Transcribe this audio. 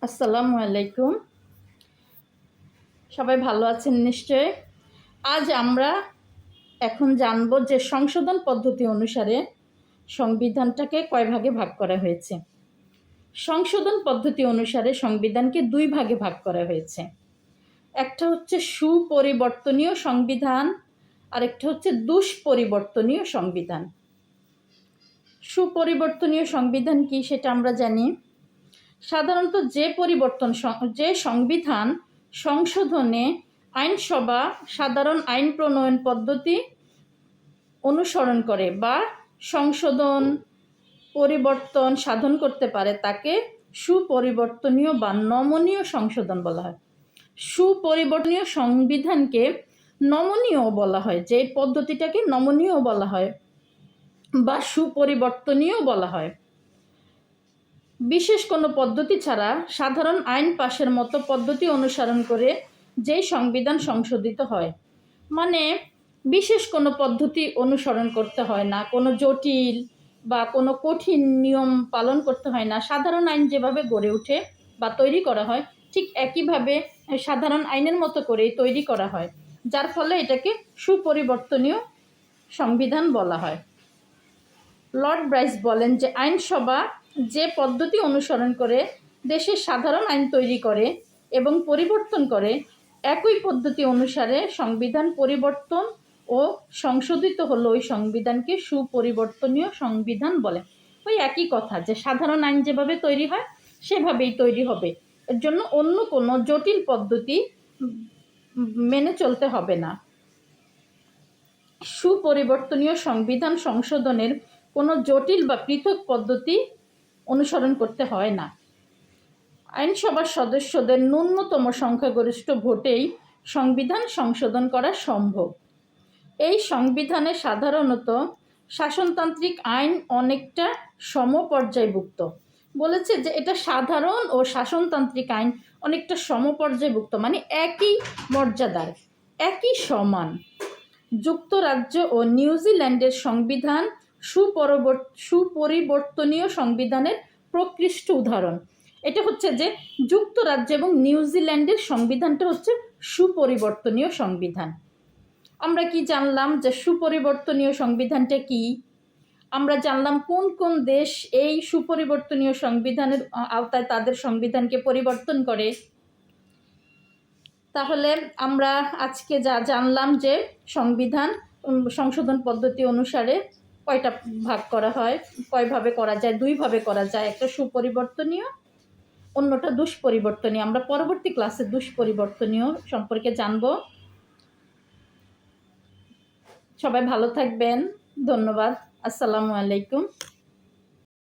আসসালামু আলাইকুম। সবাই ভালো আছেন নিশ্চয়। আজ আমরা এখন জানব যে সংশোধন পদ্ধতি অনুসারে সংবিধানটাকে কয় ভাগে ভাগ করা হয়েছে। সংশোধন পদ্ধতি অনুসারে সংবিধানকে দুই ভাগে ভাগ করা হয়েছে। একটা হচ্ছে সুপরিবর্তনীয় সংবিধান, আরেকটা হচ্ছে দুষ্পরিবর্তনীয় সংবিধান। সুপরিবর্তনীয় সংবিধান কি সেটা আমরা জানি। সাধারণত যে সংবিধান সংশোধনে আইনসভা সাধারণ আইন প্রণয়ন পদ্ধতি অনুসরণ করে বা সংশোধন পরিবর্তন সাধন করতে পারে তাকে সুপরিবর্তনীয় বা নমনীয় সংশোধন বলা হয়। সুপরিবর্তনীয় সংবিধানকে নমনীয় বলা হয়, যে পদ্ধতিটাকে নমনীয় বলা হয় বা সুপরিবর্তনীয় বলা হয়। বিশেষ কোনো পদ্ধতি ছাড়া সাধারণ আইন পাশের মতো পদ্ধতি অনুসরণ করে যেই সংবিধান সংশোধিত হয়, মানে বিশেষ কোনো পদ্ধতি অনুসরণ করতে হয় না, কোনো জটিল বা কোনো কঠিন নিয়ম পালন করতে হয় না। সাধারণ আইন যেভাবে গড়ে ওঠে বা তৈরি করা হয় ঠিক একইভাবে সাধারণ আইনের মতো করেই তৈরি করা হয়, যার ফলে এটাকে সুপরিবর্তনীয় সংবিধান বলা হয়। লর্ড ব্রাইস বলেন যে আইনসভা যে পদ্ধতি অনুসরণ করে দেশের সাধারণ আইন তৈরি করে এবং পরিবর্তন করে, একই পদ্ধতি অনুসারে সংবিধান পরিবর্তন ও সংশোধিত হলো ওই সংবিধানকে সুপরিবর্তনীয় সংবিধান বলে। ওই একই কথা, যে সাধারণ আইন যেভাবে তৈরি হয় সেভাবেই তৈরি হবে, এর জন্য অন্য কোনো জটিল পদ্ধতি মেনে চলতে হবে না। সুপরিবর্তনীয় সংবিধান সংশোধনের কোনো জটিল বা পৃথক পদ্ধতি অনুসরণ করতে হয় না। আইনসভার সদস্যদের ন্যূনতম সংখ্যাগরিষ্ঠ ভোটেই সংবিধান সংশোধন করা সম্ভব। এই সংবিধানে সাধারণত শাসনতান্ত্রিক আইন অনেকটা সমপর্যায়ভুক্ত। বলেছে যে এটা সাধারণ ও শাসনতান্ত্রিক আইন অনেকটা সমপর্যায়ভুক্ত, মানে একই মর্যাদার, একই সমান। যুক্তরাজ্য ও নিউজিল্যান্ডের সংবিধান সুপরিবর্তনীয় সংবিধানের প্রকৃষ্ট উদাহরণ। এটা হচ্ছে যে যুক্তরাজ্য এবং নিউজিল্যান্ডের সংবিধানটা হচ্ছে সুপরিবর্তনীয় সংবিধান। আমরা কি জানলাম যে সুপরিবর্তনীয় সংবিধানটা কি, আমরা জানলাম কোন কোন দেশ এই সুপরিবর্তনীয় সংবিধানের আওতায় তাদের সংবিধানকে পরিবর্তন করে। তাহলে আমরা আজকে যা জানলাম যে সংবিধান সংশোধন পদ্ধতি অনুসারে কয়টা ভাগ করা হয়, কয়ভাবে করা যায়, দুইভাবে করা যায়, একটা সুপরিবর্তনীয়, অন্যটা দুষ্পরিবর্তনীয়। আমরা পরবর্তী ক্লাসে দুষ্পরিবর্তনীয় সম্পর্কে জানব। সবাই ভালো থাকবেন, ধন্যবাদ, আসসালামু আলাইকুম।